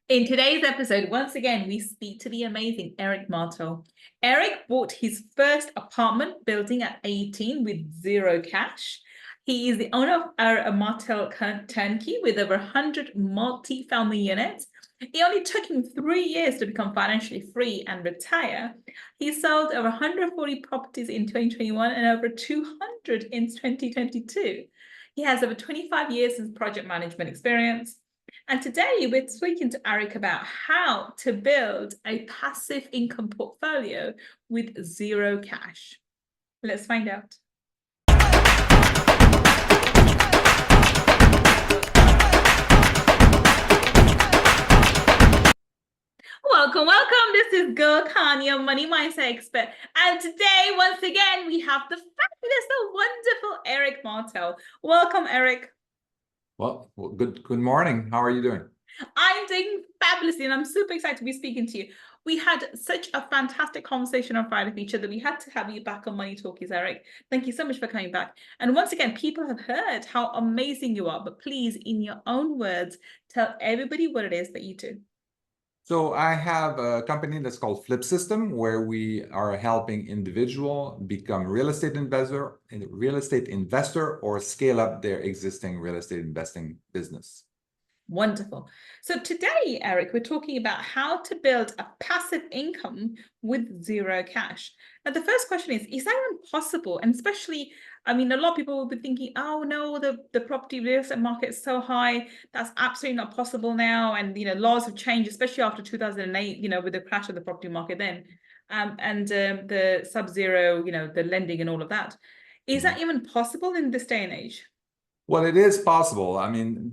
In today's episode, once again, we speak to the amazing Eric Martel. Eric bought his first apartment building at 18 with zero cash. He is the owner of a MartelTurnkey with over 100 multi-family units. It only took him 3 years to become financially free and retire. He sold over 140 properties in 2021 and over 200 in 2022. He has over 25 years of project management experience. And today we're speaking to Eric about how to build a passive income portfolio with zero cash. Let's find out. Welcome. This is Gull, your money mindset expert. And today, once again, we have the fabulous, the wonderful Eric Martel. Welcome, Eric. Well, good morning. How are you doing? I'm doing fabulously, and I'm super excited to be speaking to you. We had such a fantastic conversation on Friday with each other. We had to have you back on Money Talkies, Eric. Thank you so much for coming back. And once again, people have heard how amazing you are, but please, in your own words, tell everybody what it is that you do. So I have a company that's called Flip System, where we are helping individual become real estate investor, or scale up their existing real estate investing business. Wonderful. So today, Eric, we're talking about how to build a passive income with zero cash. Now, the first question is that even possible? And especially, I mean, a lot of people will be thinking, oh no, the property real estate market is so high. That's absolutely not possible now. And, laws have changed, especially after 2008, with the crash of the property market then. And the sub-zero, the lending and all of that. Is that even possible in this day and age? Well, it is possible. I mean,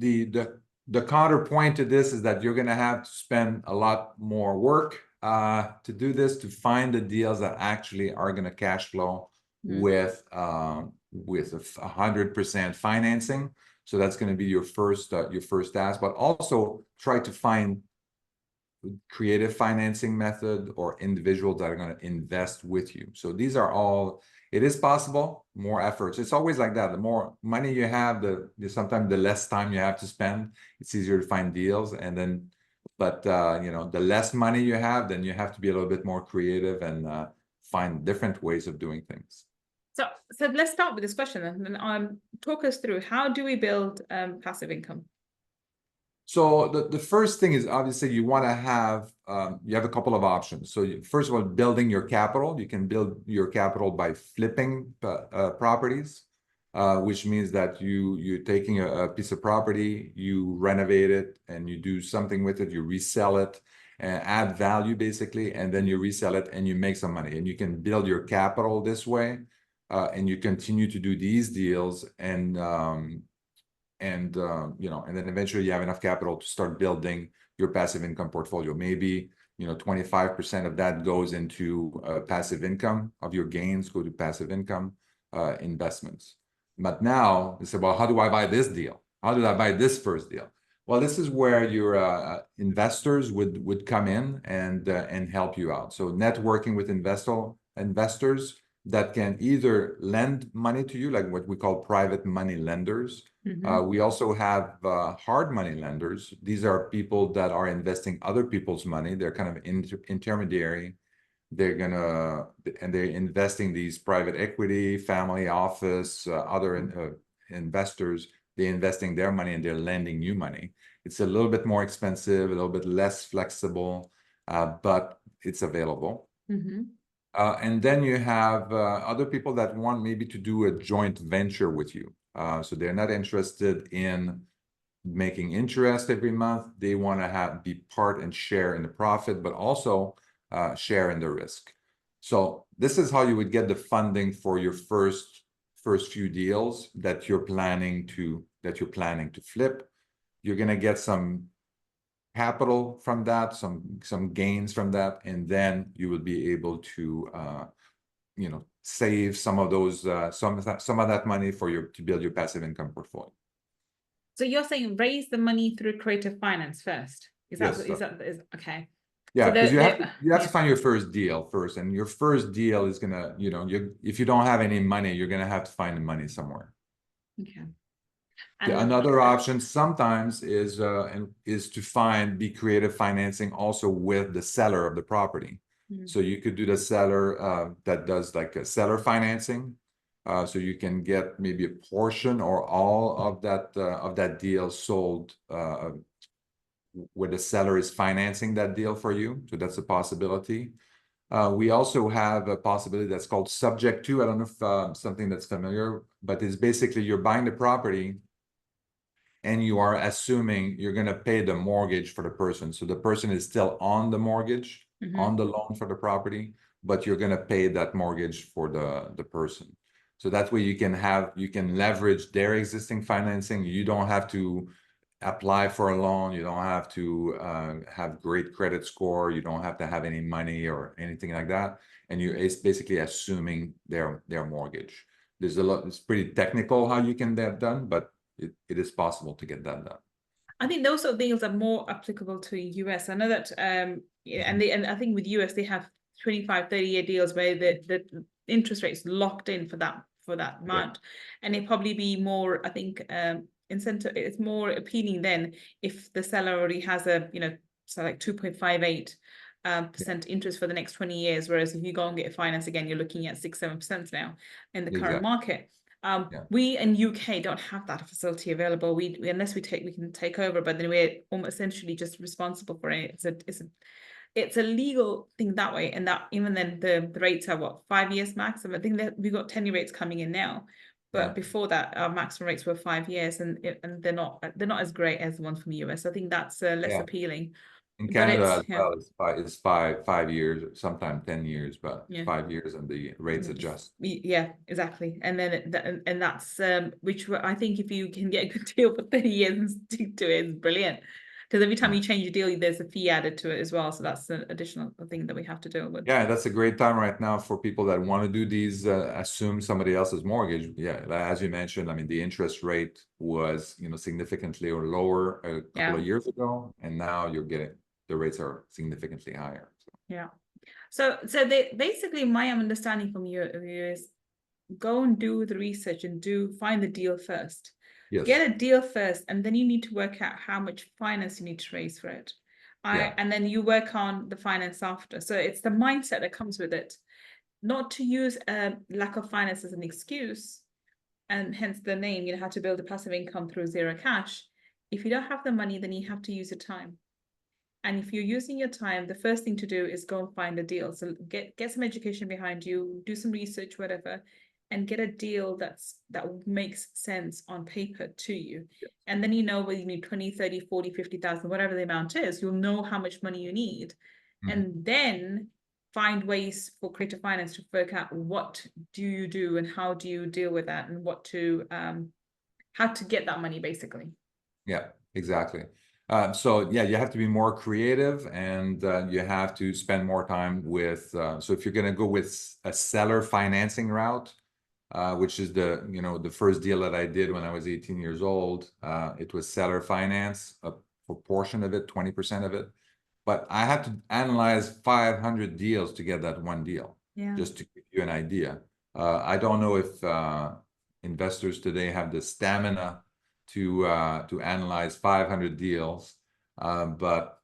the counterpoint to this is that you're going to have to spend a lot more work to do this, to find the deals that actually are going to cash flow with 100% financing. So that's going to be your first task, but also try to find creative financing method or individuals that are going to invest with you. So these are all, it is possible, more efforts. It's always like that. The more money you have, sometimes the less time you have to spend. It's easier to find deals. And then, but the less money you have, then you have to be a little bit more creative and find different ways of doing things. So let's start with this question and talk us through, how do we build passive income? So the first thing is, obviously you want to have, you have a couple of options. So first of all, building your capital. You can build your capital by flipping properties, which means that you're taking a piece of property, you renovate it, and you do something with it, you resell it, and add value basically, and then you resell it and you make some money. And you can build your capital this way, and you continue to do these deals, and then eventually you have enough capital to start building your passive income portfolio. Maybe 25% of that goes into passive income, of your gains go to passive income investments. But now it's about, how do I buy this deal? How did I buy this first deal? Well, this is where your investors would come in and help you out. So networking with investors that can either lend money to you, like what we call private money lenders. We also have hard money lenders. These are people that are investing other people's money. They're kind of intermediary. They're investing these private equity, family office, other investors. They're investing their money and they're lending you money. It's a little bit more expensive, a little bit less flexible, but it's available. And then you have other people that want maybe to do a joint venture with you. So they're not interested in making interest every month. They want to be part and share in the profit, but also share in the risk. So this is how you would get the funding for your first few deals that you're planning to flip. You're going to get some capital from that, some gains from that, and then you will be able to save some of those some of that money to build your passive income portfolio. So you're saying raise the money through creative finance first? Yes, okay? Yeah, because you have to find your first deal first, and your first deal is gonna, if you don't have any money, you're gonna have to find the money somewhere. Okay. And Another option sometimes is to be creative financing also with the seller of the property. So you could do the seller that does like a seller financing. So you can get maybe a portion or all of that deal sold where the seller is financing that deal for you. So that's a possibility. We also have a possibility that's called subject to. I don't know if something that's familiar, but it's basically you're buying the property and you are assuming you're going to pay the mortgage for the person. So the person is still on the mortgage, on the loan for the property, but you're going to pay that mortgage for the person. So that way you can leverage their existing financing. You don't have to apply for a loan. You don't have to have great credit score. You don't have to have any money or anything like that. And it's basically assuming their mortgage. There's a lot, it's pretty technical how you can get that done, but it is possible to get that done. I think those sort of things are more applicable to US. I know that and I think with US they have 25, 30-year deals where the interest rate's locked in for that amount. And it'd probably be more, I think, incentive, it's more appealing then if the seller already has a, so like 2.58% interest for the next 20 years, whereas if you go and get a finance again, you're looking at 6-7% now in the current market. We in UK don't have that facility available. We unless we can take over, but then we're almost essentially just responsible for it. It's a legal thing that way, and that even then the rates are what, 5 years max. And I think that we've got 10-year rates coming in now, but before that our maximum rates were 5 years, and they're not as great as the ones from the US. I think that's less appealing. In Canada as well, it's 5 years, sometimes 10 years, but 5 years and the rates adjust. Yeah, exactly. And then and that's which I think if you can get a good deal for 30 years and stick to it, it's brilliant. Because every time you change a deal, there's a fee added to it as well. So that's an additional thing that we have to deal with. Yeah, that's a great time right now for people that want to do these, assume somebody else's mortgage. Yeah, as you mentioned, I mean, the interest rate was, significantly or lower a couple of years ago, and now the rates are significantly higher. So. Yeah. So they basically, my understanding from you is go and do the research and find the deal first. Yes. Get a deal first, and then you need to work out how much finance you need to raise for it. And then you work on the finance after. So it's the mindset that comes with it, not to use a lack of finance as an excuse, and hence the name, how to build a passive income through zero cash. If you don't have the money, then you have to use your time. And if you're using your time, the first thing to do is go and find a deal. So get some education behind you, do some research, whatever, and get a deal that makes sense on paper to you. And then whether you need 20, 30, 40, 50,000, whatever the amount is, you'll know how much money you need. And then find ways for creative finance to work out what do you do and how do you deal with that, and how to get that money, basically. Yeah, exactly. So you have to be more creative, and you have to spend more time with, so if you're going to go with a seller financing route, which is the first deal that I did when I was 18 years old, it was seller finance, a proportion of it, 20% of it. But I had to analyze 500 deals to get that one deal, just to give you an idea. I don't know if investors today have the stamina to analyze 500 deals, but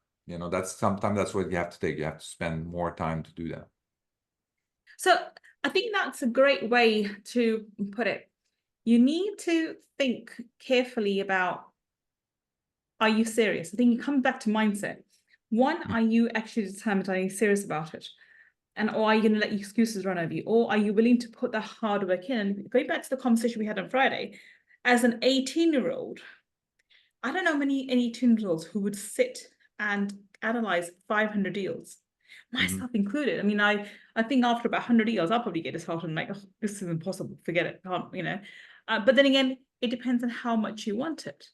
sometimes that's what you have to take. You have to spend more time to do that. So I think that's a great way to put it. You need to think carefully about, are you serious? I think you come back to mindset. One, are you actually determined? Are you serious about it? Or are you going to let excuses run over you? Or are you willing to put the hard work in? And going back to the conversation we had on Friday, as an 18-year-old, I don't know many 18-year-olds who would sit and analyze 500 deals, myself included. I mean, I think after about 100 deals, I'll probably get disheartened, like, oh, this is impossible, forget it, but then again, it depends on how much you want it.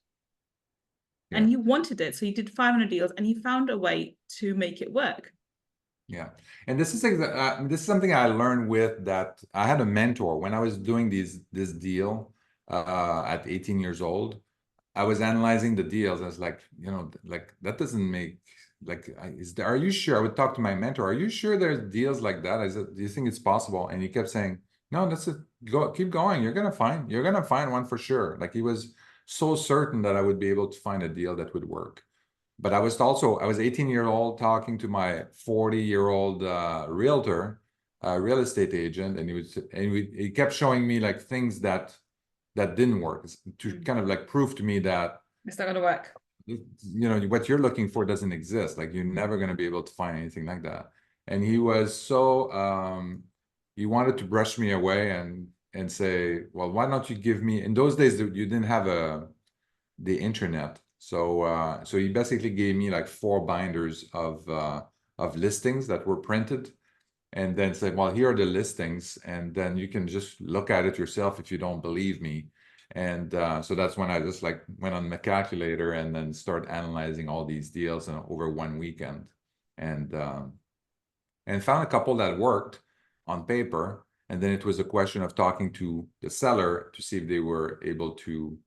And you wanted it, so you did 500 deals, and you found a way to make it work. Yeah, and this is something I learned with that. I had a mentor when I was doing this deal at 18 years old. I was analyzing the deals. I was like, that doesn't make, are you sure? I would talk to my mentor. Are you sure there's deals like that? I said, do you think it's possible? And he kept saying, no, keep going. You're gonna find one for sure. Like he was so certain that I would be able to find a deal that would work. But I was 18 years old talking to my 40-year-old realtor, real estate agent, and he kept showing me like things that didn't work to kind of like prove to me that It's not going to work. What you're looking for doesn't exist. Like you're never going to be able to find anything like that. And he was so he wanted to brush me away and say, well, why don't you give me, in those days you didn't have the internet. So he basically gave me like 4 binders of listings that were printed, and then said, well, here are the listings, and then you can just look at it yourself if you don't believe me. And so that's when I just like went on the calculator and then start analyzing all these deals over one weekend, and found a couple that worked on paper. And then it was a question of talking to the seller to see if they were able to,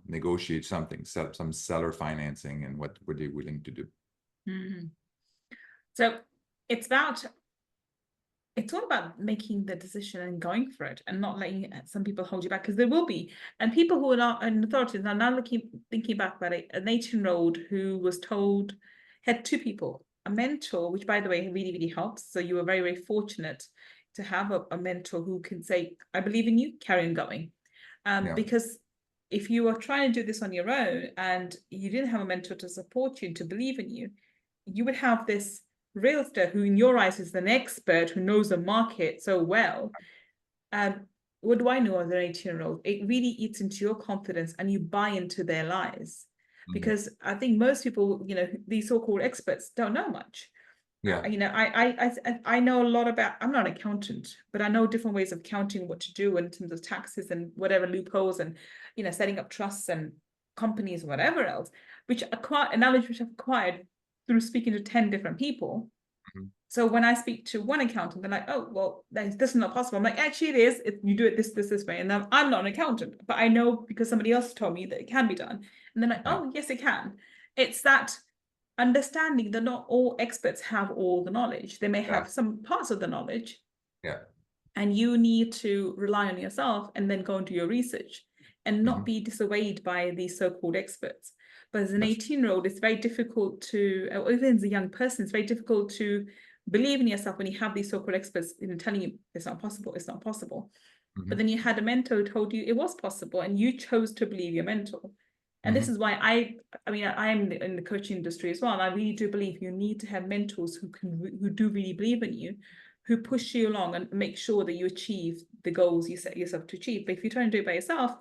negotiate something, set up some seller financing, and what were they willing to do. Mm-hmm. So it's all about making the decision and going for it, and not letting some people hold you back, because there will be, and people who are not in authorities are now thinking back about it. An 18-year-old who was told, had 2 people, a mentor, which by the way really, really helps. So you were very, very fortunate to have a mentor who can say, I believe in you, carry on going. Because if you are trying to do this on your own and you didn't have a mentor to support you, to believe in you, you would have this realtor who in your eyes is an expert, who knows the market so well. What do I know as an 18-year-old? It really eats into your confidence, and you buy into their lies. Because I think most people, these so-called experts don't know much. Yeah. I know a lot about, I'm not an accountant, but I know different ways of counting, what to do in terms of taxes and whatever loopholes, and setting up trusts and companies, whatever else, which a knowledge which I've acquired through speaking to 10 different people. So when I speak to one accountant, they're like, oh, well, this is not possible. I'm like, actually it is, if you do it this way. And I'm not an accountant, but I know because somebody else told me that it can be done. And they're like, oh, yes, it can. It's that understanding that not all experts have all the knowledge. They may have some parts of the knowledge. Yeah. And you need to rely on yourself and then go and do your research and not be dissuaded by these so-called experts. But as an 18-year-old, it's very difficult to, or even as a young person, it's very difficult to believe in yourself when you have these so-called experts telling you it's not possible, it's not possible. But then you had a mentor who told you it was possible, and you chose to believe your mentor. And this is why I'm in the coaching industry as well. And I really do believe you need to have mentors who do really believe in you, who push you along and make sure that you achieve the goals you set yourself to achieve. But if you're trying to do it by yourself,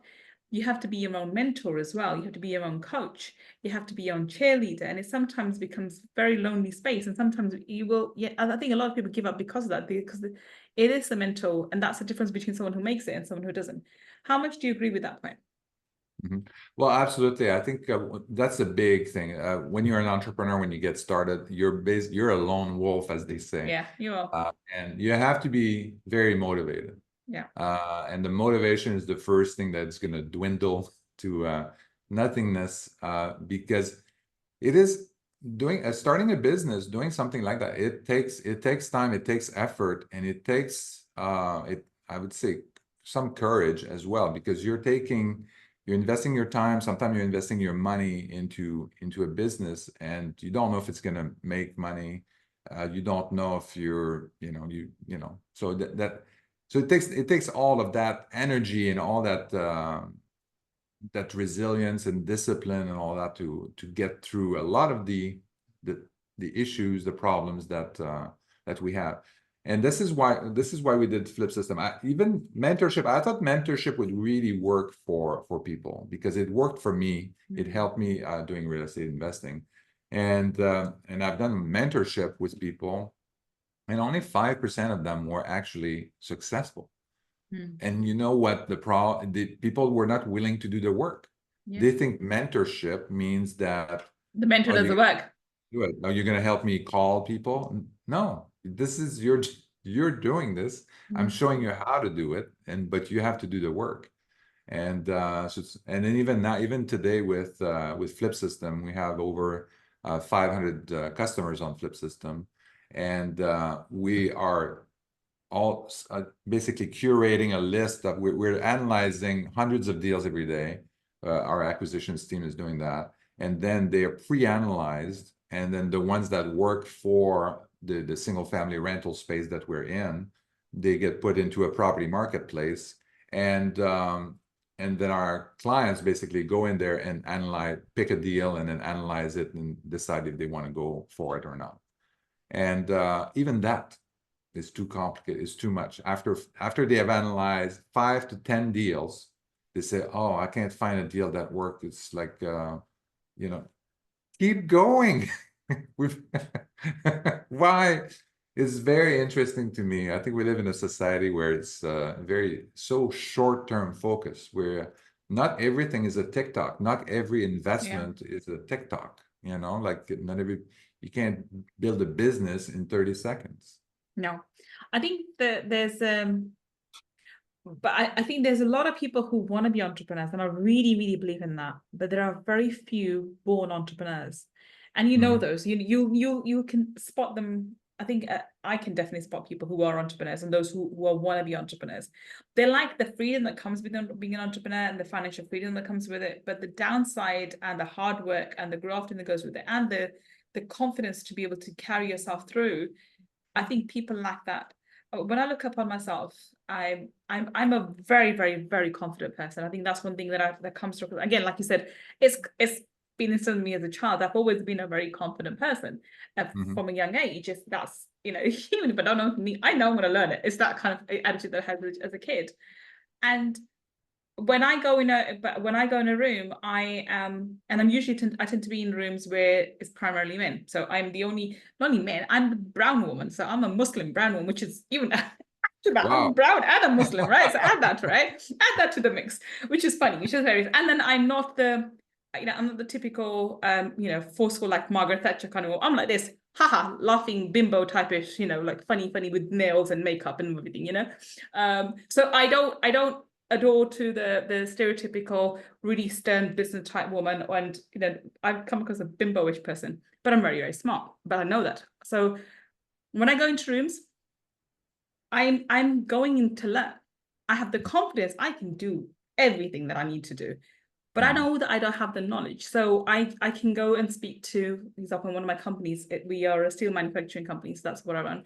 you have to be your own mentor as well. You have to be your own coach. You have to be your own cheerleader. And it sometimes becomes very lonely space. And sometimes you will, I think a lot of people give up because of that, because it is a mentor. And that's the difference between someone who makes it and someone who doesn't. How much do you agree with that point? Well, absolutely. I think that's a big thing. When you're an entrepreneur, when you get started, you're a lone wolf, as they say. Yeah, you are. And you have to be very motivated. Yeah. And the motivation is the first thing that's going to dwindle to nothingness, because it is starting a business, doing something like that. It takes time, it takes effort, and it takes I would say some courage as well, because you're investing your time, sometimes you're investing your money into a business, and you don't know if it's going to make money. You don't know if so it takes all of that energy and all that that resilience and discipline and all that to get through a lot of the issues, the problems that we have. And this is why we did Flip System. Even mentorship, I thought mentorship would really work for people, because it worked for me. It helped me doing real estate investing, and I've done mentorship with people, and only 5% of them were actually successful. And you know what the people were not willing to do the work. They think mentorship means that the mentor does the work. Do it. Are you going to help me call people? No, this is you're doing this. I'm showing you how to do it, but you have to do the work. And and then even today with Flip System, we have over 500 customers on Flip System, and we are all basically curating a list that we're analyzing hundreds of deals every day. Our acquisitions team is doing that. And then they are pre-analyzed. And then the ones that work for the single family rental space that we're in, they get put into a property marketplace. And then our clients basically go in there and analyze, pick a deal, and then analyze it and decide if they want to go for it or not. And even that is too complicated, it's too much. After they have analyzed 5 to 10 deals, they say, oh, I can't find a deal that worked. It's like, you know, keep going. Why? It's very interesting to me. I think we live in a society where it's very so short-term focus, where not everything is a TikTok. Not every investment is a TikTok, you know, like not every, you can't build a business in 30 seconds. No, I think that there's but I think there's a lot of people who want to be entrepreneurs, and I really, really believe in that. But there are very few born entrepreneurs, and you know those. You can spot them. I think I can definitely spot people who are entrepreneurs and those who want to be entrepreneurs. They like the freedom that comes with them being an entrepreneur and the financial freedom that comes with it. But the downside and the hard work and the grafting that goes with it, and the confidence to be able to carry yourself through, I think people lack that. When I look upon myself, I'm a very, very, very confident person. I think that's one thing that comes through. Again, like you said, it's been instilled in me as a child. I've always been a very confident person from a young age. If that's, you know, even if I don't know me, I know I'm going to learn it. It's that kind of attitude that I had as a kid. And when I go in a room, I tend to be in rooms where it's primarily men. So I'm the only, not only men, I'm the brown woman. So I'm a Muslim brown woman, which is even I'm brown and a Muslim, right? So add that, right? Add that to the mix, which is funny, which is very, and then I'm not the, you know, I'm not the typical, you know, forceful like Margaret Thatcher kind of. I'm like this, haha, laughing bimbo type-ish, you know, like funny with nails and makeup and everything, you know. So I don't adore to the stereotypical really stern business type woman, and you know, I've come across a bimbo-ish person, but I'm very, very smart, but I know that. So when I go into rooms, I'm going in to learn. I have the confidence I can do everything that I need to do, but I know that I don't have the knowledge. So I can go and speak to, for example, in one of my companies, we are a steel manufacturing company, so that's what I run.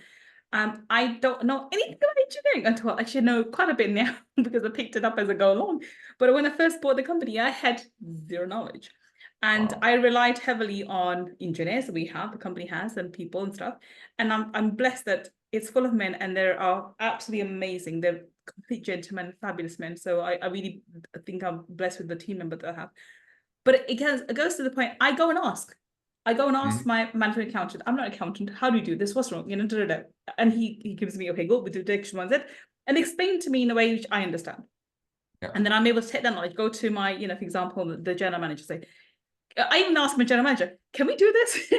I don't know anything about engineering until actually I know quite a bit now because I picked it up as I go along. But when I first bought the company, I had zero knowledge. And I relied heavily on engineers that the company has, and people and stuff. And I'm blessed that it's full of men, and they are absolutely amazing. They're complete gentlemen, fabulous men. So I really think I'm blessed with the team member that I have. But it goes to the point, I go and ask. My management accountant, I'm not an accountant, how do you do this? What's wrong? You know, da, da, da. And he gives me, okay, go with the direction one Z, and explain to me in a way which I understand. Yeah. And then I'm able to take that knowledge, go to my, you know, for example, the general manager, say, I even asked my general manager, can we do this?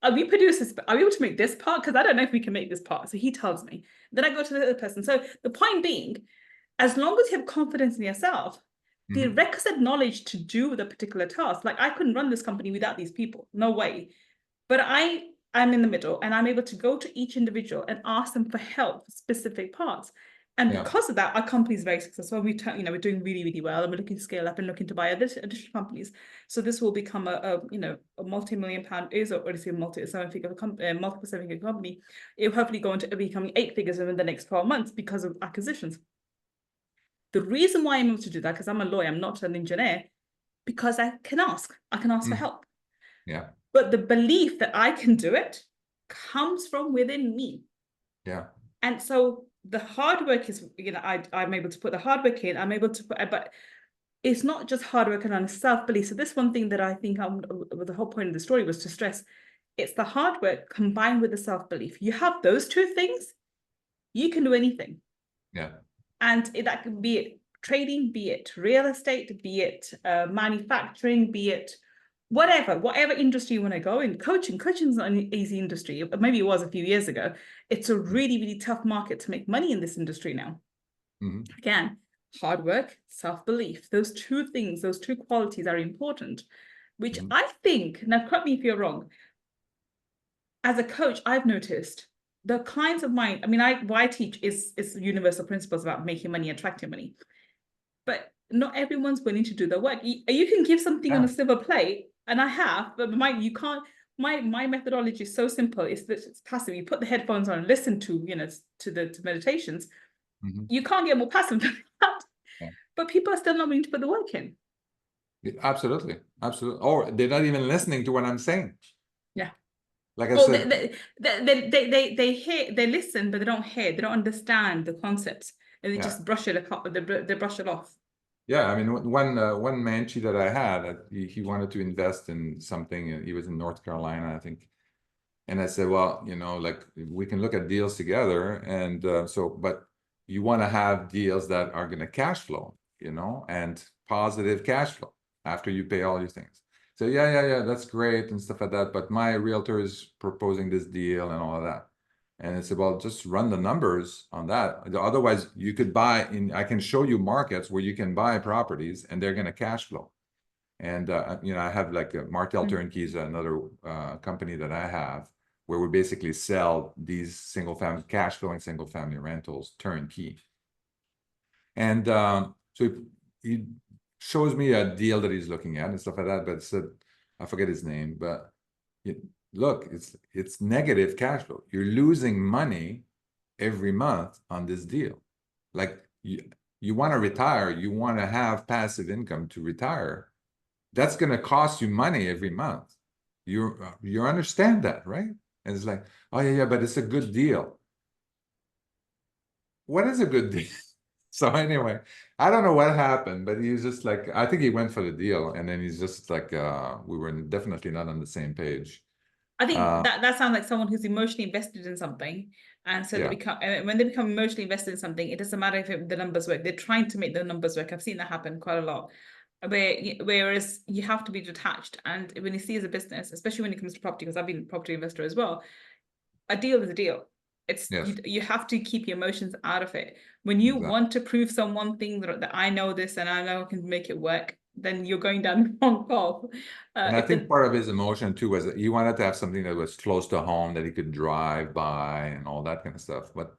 Are we produce this? Are we able to make this part? Because I don't know if we can make this part. So he tells me. Then I go to the other person. So the point being, as long as you have confidence in yourself, the requisite knowledge to do the particular task, like I couldn't run this company without these people, no way. But I'm in the middle, and I'm able to go to each individual and ask them for help for specific parts. And because of that, our company is very successful. We're doing really, really well, and we're looking to scale up and looking to buy additional companies. So this will become a multi-million pound, multiple seven-figure company. It will hopefully go into becoming 8 figures within the next 12 months because of acquisitions. The reason why I'm able to do that, because I'm a lawyer, I'm not an engineer, because I can ask for help. Yeah. But the belief that I can do it comes from within me. Yeah. And so the hard work is, you know, I'm able to put the hard work in, I'm able to put, but it's not just hard work and self-belief. So this one thing that I think the whole point of the story was to stress, it's the hard work combined with the self-belief. You have those two things, you can do anything. Yeah. And that could be it trading, be it real estate, be it manufacturing, be it whatever industry you want to go in. Coaching's not an easy industry. Maybe it was a few years ago. It's a really, really tough market to make money in this industry now. Again, hard work, self-belief, those two things, those two qualities are important, which I think, now correct me if you're wrong, as a coach, I've noticed the clients of mine, I mean, what I teach is universal principles about making money, attracting money. But not everyone's willing to do the work. You can give something on a silver plate, and I have, but you can't. My methodology is so simple. It's passive. You put the headphones on and listen to, to the meditations. You can't get more passive than that. Yeah. But people are still not willing to put the work in. Absolutely, absolutely. Or they're not even listening to what I'm saying. Yeah. Like I said, they hear, they listen, but they don't hear. They don't understand the concepts, and they just brush it. They brush it off. Yeah, I mean, one Manchi that I had, he wanted to invest in something, and he was in North Carolina, I think. And I said, well, like we can look at deals together, and but you want to have deals that are going to cash flow, and positive cash flow after you pay all your things. So yeah, that's great and stuff like that. But my realtor is proposing this deal and all of that. And I said, well, just run the numbers on that. Otherwise, you could buy I can show you markets where you can buy properties and they're going to cash flow. And, I have like MartelTurnkey is another company that I have where we basically sell these cash flowing single family rentals turnkey. And so he shows me a deal that he's looking at and stuff like that, but said, I forget his name, but look, it's negative cash flow. You're losing money every month on this deal. Like you want to retire, you want to have passive income to retire. That's going to cost you money every month. You understand that, right? And it's like, oh yeah, but it's a good deal. What is a good deal? So anyway, I don't know what happened, but he was just like, I think he went for the deal, and then he's just like, we were definitely not on the same page. I think that sounds like someone who's emotionally invested in something, and so when they become emotionally invested in something, it doesn't matter if the numbers work. They're trying to make the numbers work. I've seen that happen quite a lot. Whereas you have to be detached, and when you see as a business, especially when it comes to property, because I've been a property investor as well, a deal is a deal. It's you have to keep your emotions out of it. When you want to prove someone thing that I know this and I know I can make it work, then you're going down the wrong path. And I think part of his emotion too was that he wanted to have something that was close to home that he could drive by and all that kind of stuff. But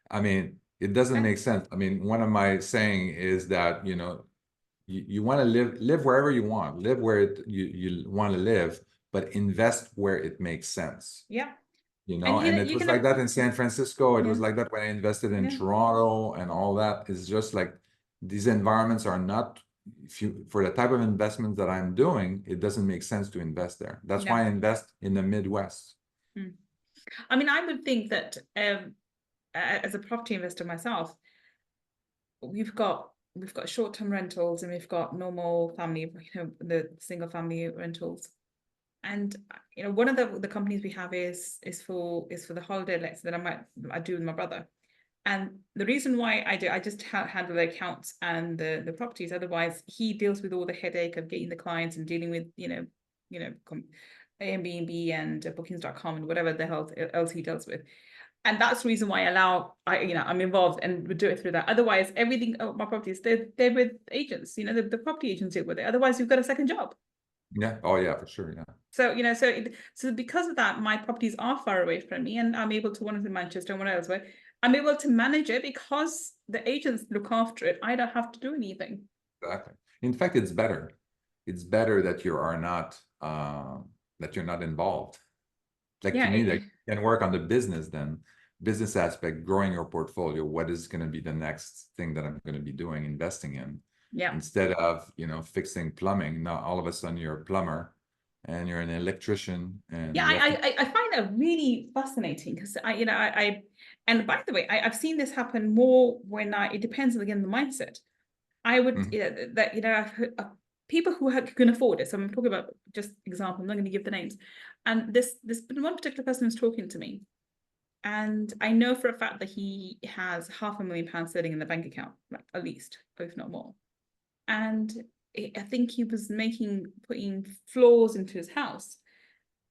I mean, it doesn't make sense. I mean, one of my saying is that, you want to live wherever you want, live where you want to live, but invest where it makes sense. Yeah. And it was like that in San Francisco. It was like that when I invested in Toronto and all that. It's just like these environments are not, for the type of investments that I'm doing, it doesn't make sense to invest there. That's why I invest in the Midwest. I mean, I would think that as a property investor myself, we've got short-term rentals and we've got normal family, the single family rentals. And one of the companies we have is for the holiday lets that I do with my brother. And the reason why I just handle the accounts and the properties. Otherwise, he deals with all the headache of getting the clients and dealing with Airbnb and bookings.com and whatever the hell else he deals with. And that's the reason why I'm involved and would do it through that. Otherwise, everything my properties, they're with agents. The property agents deal with it. Otherwise, you've got a second job. Yeah. Oh yeah, for sure. Yeah. So so because of that, my properties are far away from me, and I'm able to, one is in Manchester and one elsewhere. I'm able to manage it because the agents look after it. I don't have to do anything. Exactly. In fact, it's better. It's better that you are not that you're not involved. Like to me, that you can work on the business aspect, growing your portfolio. What is going to be the next thing that I'm going to be doing, investing in? Yeah. Instead of fixing plumbing, now all of a sudden you're a plumber and you're an electrician. And I find that really fascinating because and by the way, I've seen this happen more when it depends again the mindset. I would I've heard people who can afford it. So I'm talking about just example. I'm not going to give the names. And this one particular person was talking to me, and I know for a fact that he has £500,000 sitting in the bank account, at least, if not more. And I think he was putting floors into his house.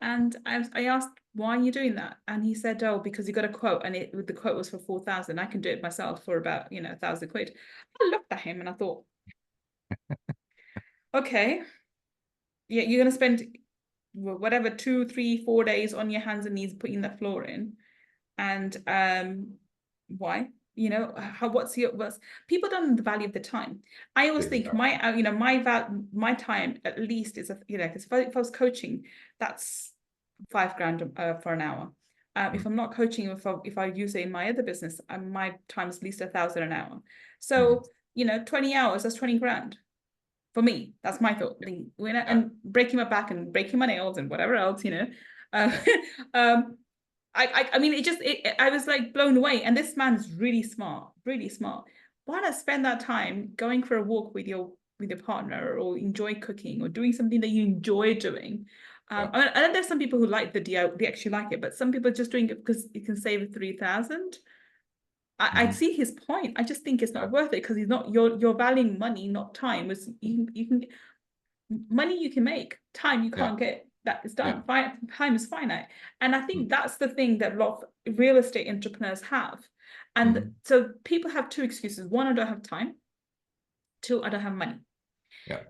And I asked, why are you doing that? And he said, oh, because he got a quote, and the quote was for 4,000. I can do it myself for about, 1,000 quid. I looked at him and I thought, okay, yeah, you're going to spend whatever 2, 3, 4 days on your hands and knees putting that floor in. And why? what's people don't know the value of the time. I always think my time at least is, because if I was coaching, that's $5,000 for an hour. If I'm not coaching, if I use it in my other business, my time is at least $1,000 an hour. So 20 hours, that's 20 grand. For me, that's my thought. And breaking my back and breaking my nails and whatever else, I mean, I was like blown away. And this man is really smart, really smart. Why not spend that time going for a walk with your partner, or enjoy cooking, or doing something that you enjoy doing? I know there's some people who like the DIY, they actually like it, but some people are just doing it because it can save 3,000. I see his point. I just think it's not worth it, because you're valuing money, not time. You can money you can make, time you can't get. That is done. Time is finite. And I think that's the thing that a lot of real estate entrepreneurs have. And so people have two excuses. One, I don't have time. Two, I don't have money.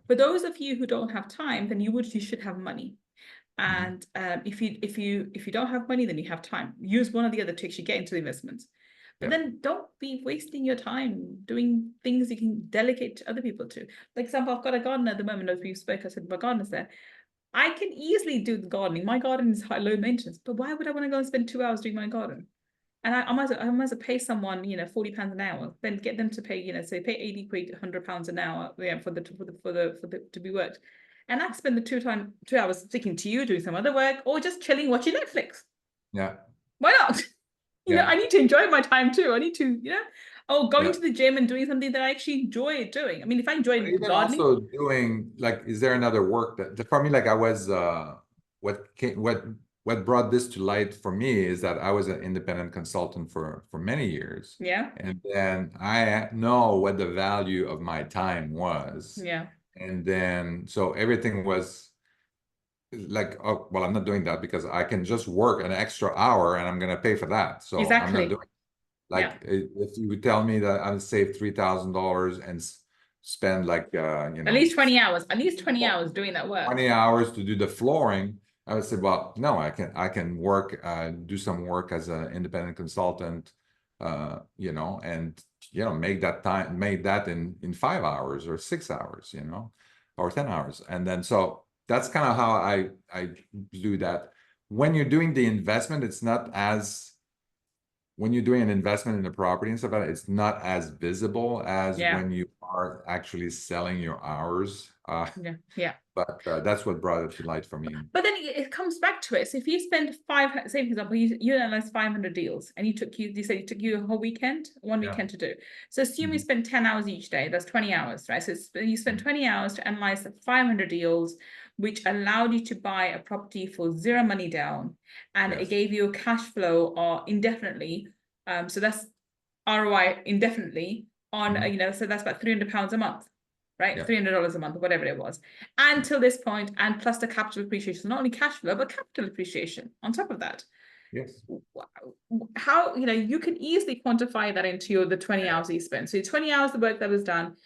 For those of you who don't have time, then you should have money. And if you don't have money, then you have time. Use one or the other to actually get into the investments. But then don't be wasting your time doing things you can delegate to other people to. Like example, I've got a garden at the moment. As we spoke, I said my gardener's there. I can easily do the gardening. My garden is low maintenance, but why would I want to go and spend 2 hours doing my garden? And I might as well pay someone, £40 an hour, then get them to pay, say pay 80 quid, £100 an hour, for the to be worked. And I spend the 2 hours sticking to you, doing some other work, or just chilling, watching Netflix. Why not? I need to enjoy my time too. I need to, going to the gym and doing something that I actually enjoy doing. I mean, if I enjoy gardening, also doing, like, is there another work that for me, like I was, what brought this to light for me is that I was an independent consultant for many years. And then I know what the value of my time was. And then, so everything was like, oh, well, I'm not doing that because I can just work an extra hour and I'm going to pay for that. So I'm not doing, like, if you would tell me that I would save $3,000 and spend like, at least 20 hours, doing that work. 20 hours to do the flooring, I would say, well, no, I can work, do some work as an independent consultant, and make that in 5 hours or 6 hours, or 10 hours. And then, so that's kind of how I do that. When you're doing the investment, it's not as, when you're doing an investment in a property and stuff like that, it's not as visible as when you are actually selling your hours. But that's what brought it to light for me. But then it comes back to it. So if you spend say for example, you analyzed 500 deals, and you said it took you a whole weekend, one weekend to do. So assume you spend 10 hours each day, that's 20 hours, right? So you spend 20 hours to analyze 500 deals, which allowed you to buy a property for zero money down, and it gave you a cash flow or indefinitely. So that's ROI indefinitely on, so that's about £300 a month. Right, $300 a month, or whatever it was, until this point, and plus the capital appreciation, not only cash flow, but capital appreciation on top of that. How, you can easily quantify that into the 20 hours you spend. So 20 hours, the work that was done.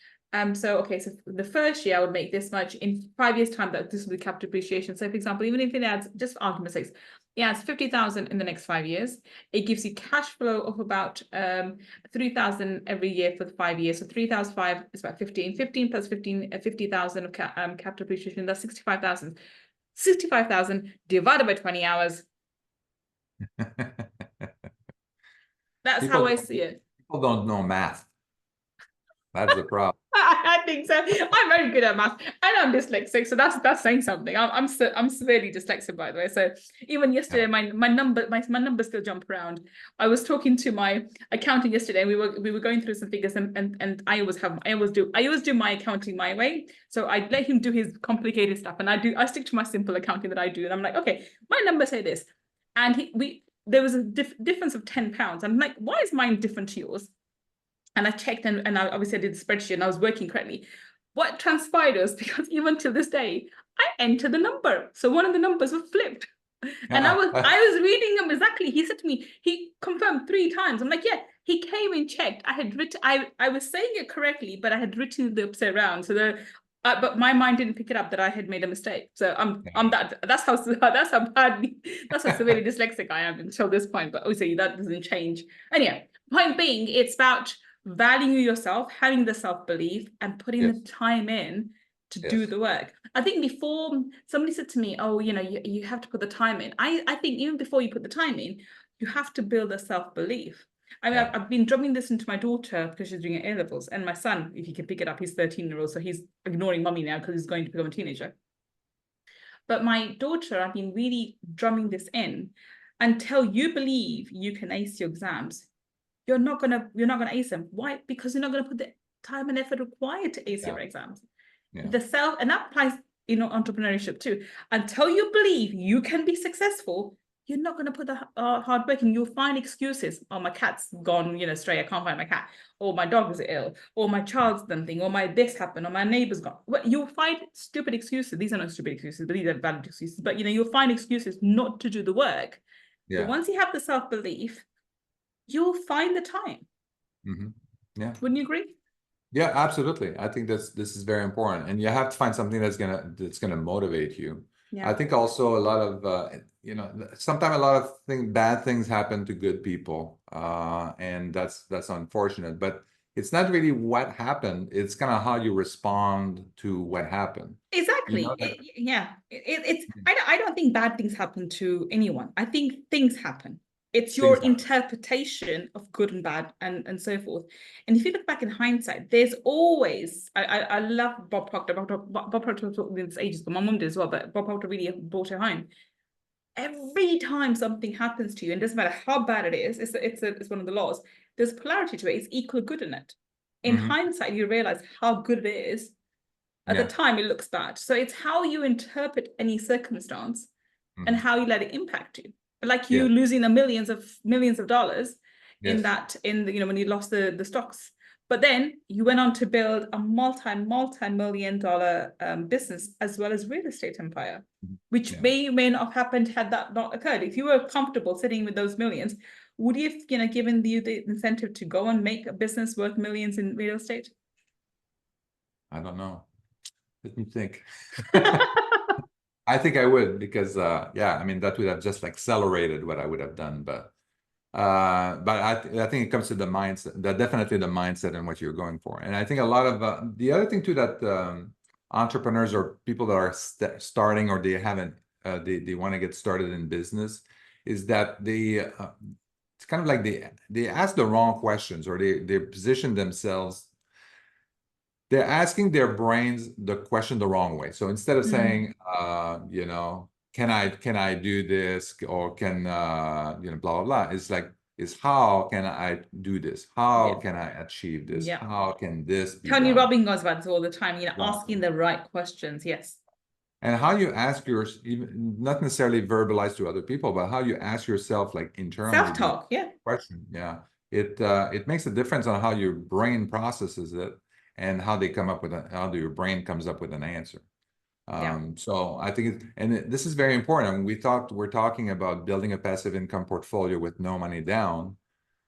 So the first year I would make this much. In 5 years' time, that this will be capital appreciation. So for example, even if it adds, just for argument's sake, it's 50,000 in the next 5 years. It gives you cash flow of about 3,000 every year for the 5 years. So 3,005 is about 15 plus 50,000 of capital appreciation. That's 65,000. 65,000 divided by 20 hours. That's how I see it. People don't know math. That's the problem. I think so. I'm very good at math, and I'm dyslexic, so that's saying something. I'm severely dyslexic, by the way. So even yesterday, my numbers still jump around. I was talking to my accountant yesterday, and we were going through some figures, and I always do my accounting my way. So I let him do his complicated stuff, and I stick to my simple accounting that I do. And I'm like, okay, my numbers say this, and there was a difference of £10. I'm like, why is mine different to yours? And I checked, and I obviously I did the spreadsheet, and I was working correctly. What transpired was, because even till this day, I entered the number. So one of the numbers was flipped. And I was reading them exactly. He said to me, he confirmed 3 times. I'm like, yeah, he came and checked. I was saying it correctly, but I had written the upside down. So But my mind didn't pick it up that I had made a mistake. So that's how severely dyslexic I am until this point. But obviously that doesn't change. Anyway, point being, it's about valuing yourself, having the self-belief, and putting the time in to do the work. I think before somebody said to me, oh, you have to put the time in. I think even before you put the time in, you have to build a self-belief. I mean, I've been drumming this into my daughter because she's doing her A-levels, and my son, if you can pick it up, he's 13-year-old, so he's ignoring mommy now because he's going to become a teenager. But my daughter, I've been really drumming this in. Until you believe you can ace your exams, you're not gonna ace them. Why? Because you're not gonna put the time and effort required to ace your exams. And that applies entrepreneurship too. Until you believe you can be successful, you're not going to put the hard work in. You'll find excuses. Oh, my cat's gone, stray. I can't find my cat. Or my dog is ill. Or my child's done thing. Or my this happened. Or my neighbor's gone. Well, you'll find stupid excuses. These are not stupid excuses, but these are valid excuses. But you'll find excuses not to do the work. But once you have the self-belief, you'll find the time. Yeah. Wouldn't you agree? Yeah, absolutely. I think this is very important, and you have to find something that's gonna motivate you. I think also a lot of sometimes a lot of bad things happen to good people, and that's unfortunate. But it's not really what happened; it's kind of how you respond to what happened. Exactly. I don't think bad things happen to anyone. I think things happen. It's your interpretation of good and bad and so forth. And if you look back in hindsight, there's always, I love Bob Proctor. Bob Proctor taught me this ages ago. My mum did as well, but Bob Proctor really brought it home. Every time something happens to you, and it doesn't matter how bad it is, it's one of the laws, there's polarity to it. It's equal good in it. In hindsight, you realize how good it is. At the time, it looks bad. So it's how you interpret any circumstance and how you let it impact you. Like you losing the millions of dollars in when you lost the stocks. But then you went on to build a multi-million dollar business as well as real estate empire, which may or may not have happened had that not occurred. If you were comfortable sitting with those millions, would you have given you the incentive to go and make a business worth millions in real estate? I don't know. Let me think. I think I would, because I mean, that would have just accelerated what I would have done. But I think it comes to the mindset, definitely the mindset and what you're going for. And I think a lot of the other thing too, that entrepreneurs or people that are starting, or they haven't, they want to get started in business, is that it's kind of like they ask the wrong questions, or they position themselves. They're asking their brains the question the wrong way. So instead of saying, can I do this, or can blah blah blah, it's like, how can I do this? How can I achieve this? How can this be Tony done? Robbins goes about this all the time. Asking the right questions. Yes. And how you ask even not necessarily verbalize to other people, but how you ask yourself, like internally. Self-talk. Question. It makes a difference on how your brain processes it, and how they come up with how your brain comes up with an answer. So I think this is very important. We're talking about building a passive income portfolio with no money down.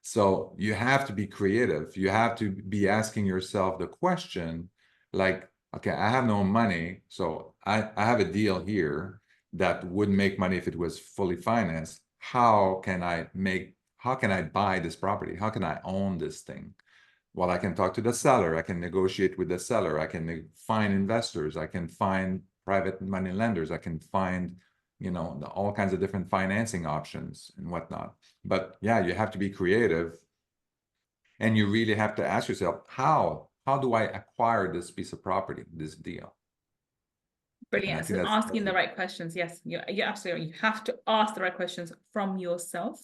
So you have to be creative. You have to be asking yourself the question, like, okay, I have no money, so I have a deal here that would make money if it was fully financed. How can I buy this property? How can I own this thing? Well, I can talk to the seller. I can negotiate with the seller. I can find investors. I can find private money lenders. I can find, all kinds of different financing options and whatnot. But you have to be creative, and you really have to ask yourself, how do I acquire this piece of property, this deal? Brilliant. So asking the right questions. Yes, you're absolutely. You have to ask the right questions from yourself.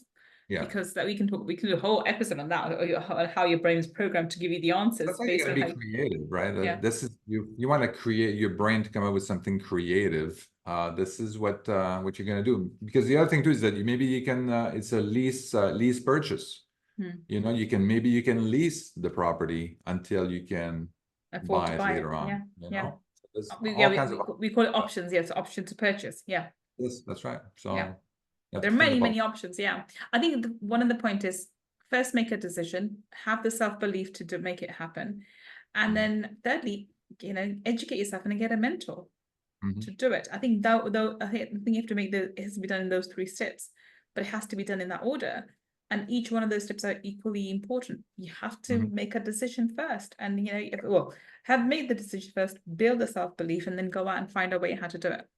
Because we can do a whole episode on that, or how your brain is programmed to give you the answers. That's why you gotta be creative, right? This is you want to create your brain to come up with something creative. This is what you're gonna do. Because the other thing too is that maybe you can it's a lease purchase. You can lease the property until you can buy it later on. We call it options. Yes, option to purchase. Yes, that's right. So there are many options. I think one of the point is, first make a decision, have the self-belief to make it happen, and then thirdly, educate yourself and get a mentor Mhm. to do it. I think though I think you have to make it has to be done in those 3 steps, but it has to be done in that order. And each one of those steps are equally important. You have to Mhm. make a decision first, and have made the decision first, build the self-belief, and then go out and find a way how to do it.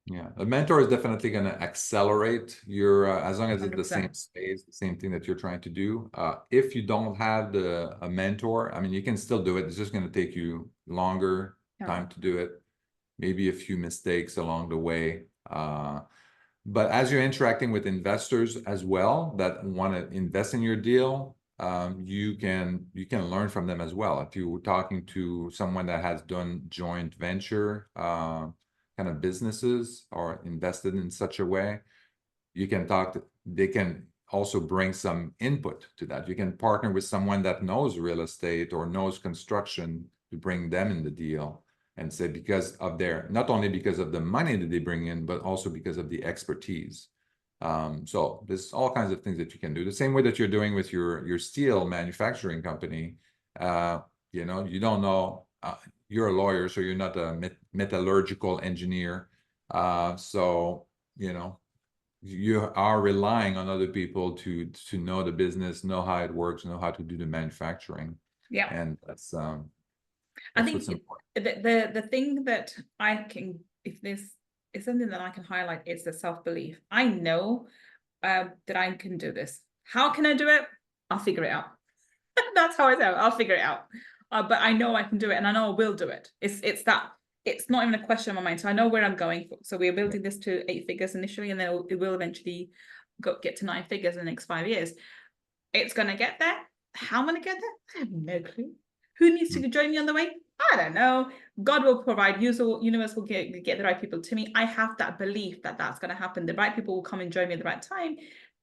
Yeah, a mentor is definitely going to accelerate your, as long as it's the same 100%. space, the same thing that you're trying to do. If you don't have a mentor, I mean, you can still do it. It's just going to take you longer Yeah. time to do it, maybe a few mistakes along the way. But as you're interacting with investors as well that want to invest in your deal, you can learn from them as well. If you were talking to someone that has done joint venture kind of businesses or invested in such a way, you can they can also bring some input to that. You can partner with someone that knows real estate or knows construction to bring them in the deal and say, because of not only because of the money that they bring in, but also because of the expertise. So there's all kinds of things that you can do. The same way that you're doing with your steel manufacturing company. You don't know, you're a lawyer, so you're not a metallurgical engineer. So, you are relying on other people to know the business, know how it works, know how to do the manufacturing. Yeah. And that's I what's think important. the thing that I can, if this is something that I can highlight, is the self-belief. I know that I can do this. How can I do it? I'll figure it out. That's how I say it. I'll figure it out. But I know I can do it, and I know I will do it. It's that. It's not even a question in my mind. So I know where I'm going for. So we're building this to 8 figures initially, and then it will eventually get to 9 figures in the next 5 years. It's going to get there. How am I going to get there? I have no clue. Who needs to join me on the way? I don't know. God will provide. Universe will get the right people to me. I have that belief that that's going to happen. The right people will come and join me at the right time,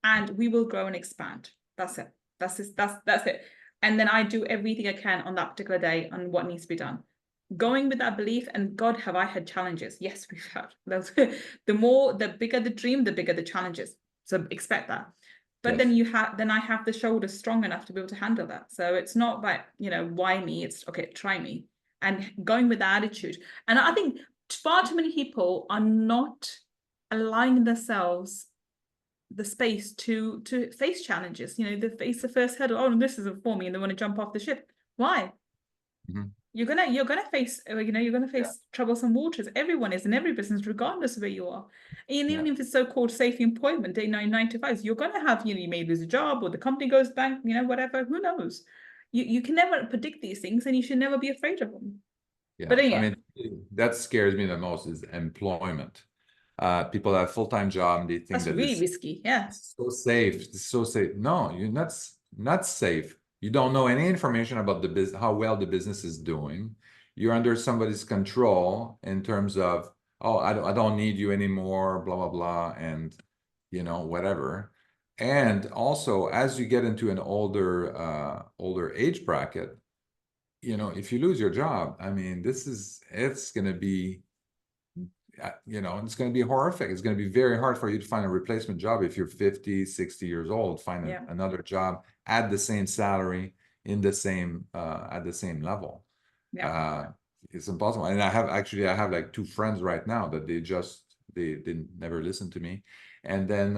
and we will grow and expand. That's it. That's it. And then I do everything I can on that particular day on what needs to be done. Going with that belief, and God, have I had challenges? Yes, we've had those. The bigger the dream, the bigger the challenges. So expect that. But Yes. then I have the shoulders strong enough to be able to handle that. So it's not like, why me? It's okay, try me. And going with the attitude. And I think far too many people are not allowing themselves the space to face challenges. They face the first hurdle. Oh, this isn't for me, and they want to jump off the ship. Why? Mm-hmm. You're gonna face troublesome waters. Everyone is in every business, regardless of where you are. And even if it's so-called safe employment, day 9 to 5, you're gonna have, you may lose a job or the company goes bank, whatever. Who knows? You can never predict these things, and you should never be afraid of them. Yeah. But I anyway, mean, that scares me the most is employment. People have full-time job and they think that's that really it's risky. Yeah. so safe. It's so safe. No, you're not safe. You don't know any information about the business, how well the business is doing. You're under somebody's control in terms of, oh, I don't need you anymore, blah, blah, blah, and whatever. And also, as you get into an older age bracket, if you lose your job, I mean, it's going to be, it's going to be horrific. It's going to be very hard for you to find a replacement job if you're 50, 60 years old, find another job at the same salary at the same level. Yeah. It's impossible. And I have like 2 friends right now that they never listened to me. And then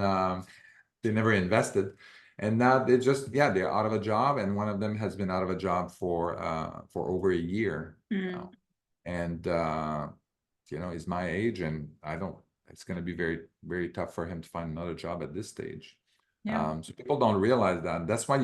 they never invested. And now they're out of a job. And one of them has been out of a job for over a year now. And he's my age, and it's going to be very, very tough for him to find another job at this stage. Yeah. So people don't realize that. That's why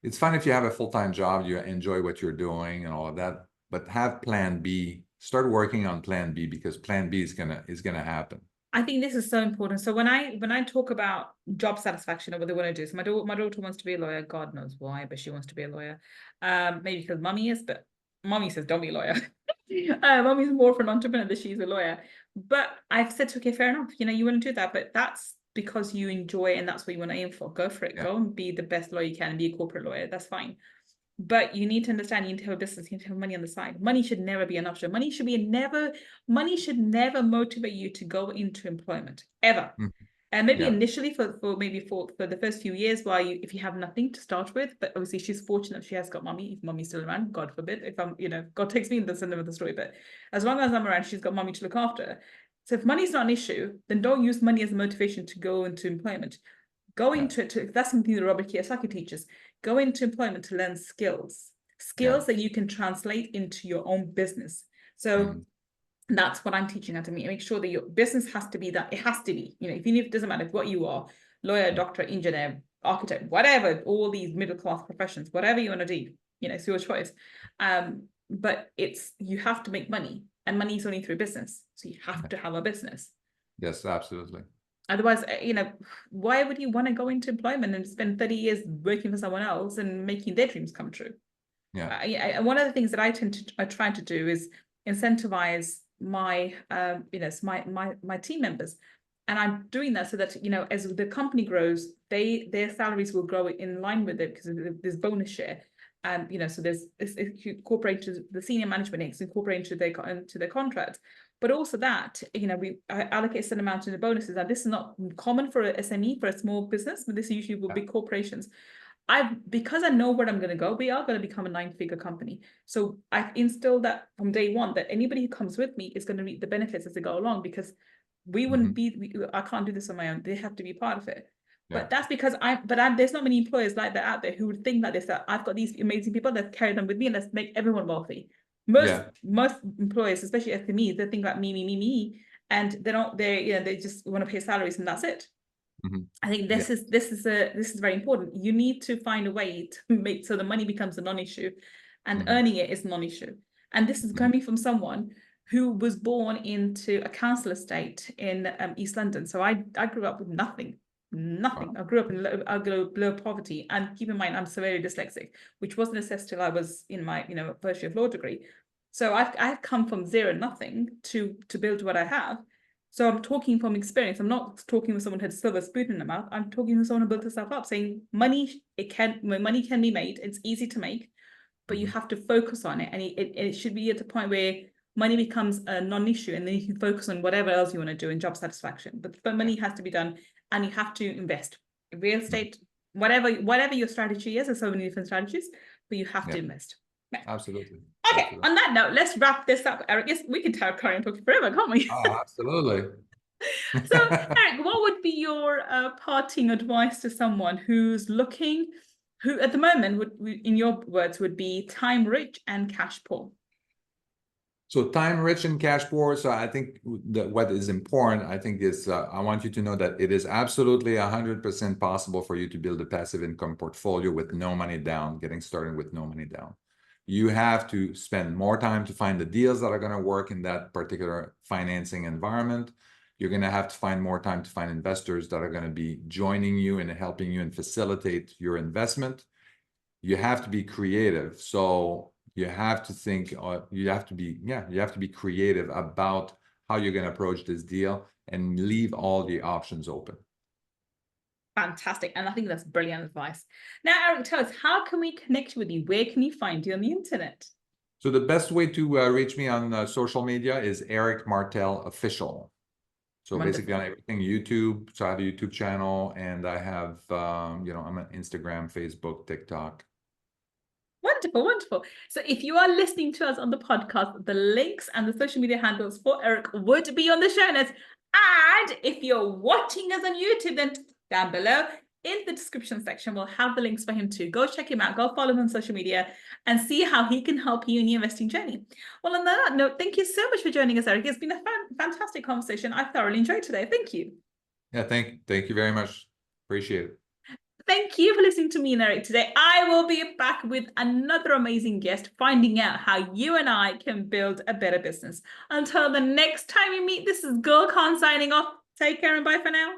it's fine if you have a full-time job, you enjoy what you're doing and all of that, but have plan B, start working on plan B, because plan B is gonna happen. I think this is so important. So when I talk about job satisfaction or what they want to do, so my daughter wants to be a lawyer. God knows why, but she wants to be a lawyer. Maybe because mommy is, but mommy says don't be a lawyer. Mommy's more for an entrepreneur than she's a lawyer. But I've said to her, okay, fair enough. You want to do that, but that's because you enjoy it and that's what you want to aim for. Go for it. Yeah. Go and be the best lawyer you can and be a corporate lawyer. That's fine. But you need to understand, you need to have a business, you need to have money on the side. Money should never be an option. Money should never motivate you to go into employment, ever. And maybe Yeah. initially for the first few years while if you have nothing to start with, but obviously she's fortunate she has got mommy, if mommy's still around, God forbid, if I'm, God takes me in, that's another story. But as long as I'm around, she's got mommy to look after. So if money's not an issue, then don't use money as a motivation to go into employment. Go into it, that's something that Robert Kiyosaki teaches. Go into employment to learn skills that you can translate into your own business. So that's what I'm teaching her to me. Make sure that your business has to be that. It has to be, if you need, it doesn't matter what you are, lawyer, doctor, engineer, architect, whatever, all these middle class professions, whatever you want to do, it's your choice. But you have to make money, and money is only through business. So you have to have a business. Yes, absolutely. Otherwise, why would you want to go into employment and spend 30 years working for someone else and making their dreams come true? Yeah. One of the things that I try to do is incentivize my my team members, and I'm doing that so that as the company grows, their salaries will grow in line with it, because there's bonus share, and so it's incorporated, the senior management is incorporated into their contracts. But also that I allocate a certain amount in the bonuses, and this is not common for a SME, for a small business, but this is usually with big corporations. Because I know where I'm going to go, we are going to become a 9-figure company. So I've instilled that from day one, that anybody who comes with me is going to reap the benefits as they go along, because we wouldn't I can't do this on my own. They have to be part of it. But that's because there's not many employers like that out there who would think like this, that I've got these amazing people, let's carry them with me and let's make everyone wealthy. Most employers, especially SMEs, they think like me, and they just want to pay salaries and that's it. I think this is very important. You need to find a way to make so the money becomes a non-issue, and earning it is a non-issue. And this is coming from someone who was born into a council estate in East London. So I grew up with nothing. Wow. I grew up in low poverty, and keep in mind I'm severely dyslexic, which wasn't assessed till I was in my first year of law degree. So I've come from zero, nothing to build what I have. So I'm talking from experience. I'm not talking with someone who had a silver spoon in their mouth. I'm talking with someone who built herself up, saying money can be made. It's easy to make, but you have to focus on it, and it should be at the point where money becomes a non-issue, and then you can focus on whatever else you want to do in job satisfaction. But money has to be done, and you have to invest in real estate, whatever your strategy is. There's so many different strategies, but you have to invest. Absolutely. Okay. Absolutely. On that note, let's wrap this up, Eric. Yes, we can carry on talking forever, can't we? Oh, absolutely. So, Eric, what would be your parting advice to someone who's looking, who at the moment in your words, would be time rich and cash poor? So time rich and cash poor. So I think that what is important, I think, is I want you to know that it is absolutely 100% possible for you to build a passive income portfolio with no money down, getting started with no money down. You have to spend more time to find the deals that are going to work in that particular financing environment. You're going to have to find more time to find investors that are going to be joining you and helping you and facilitate your investment. You have to be creative. So you have to think, you have to be creative about how you're going to approach this deal and leave all the options open. Fantastic. And I think that's brilliant advice. Now, Eric, tell us, how can we connect with you? Where can we find you on the internet? So the best way to reach me on social media is Eric Martel Official. So basically on everything, YouTube. So I have a YouTube channel, and I have, I'm on Instagram, Facebook, TikTok. Wonderful, wonderful. So if you are listening to us on the podcast, the links and the social media handles for Eric would be on the show notes. And if you're watching us on YouTube, then down below in the description section, we'll have the links for him too. Go check him out, go follow him on social media and see how he can help you in your investing journey. Well, on that note, thank you so much for joining us, Eric. It's been a fantastic conversation. I thoroughly enjoyed today. Thank you. Yeah, thank you very much. Appreciate it. Thank you for listening to me and Eric today. I will be back with another amazing guest, finding out how you and I can build a better business. Until the next time we meet, this is Gull signing off. Take care and bye for now.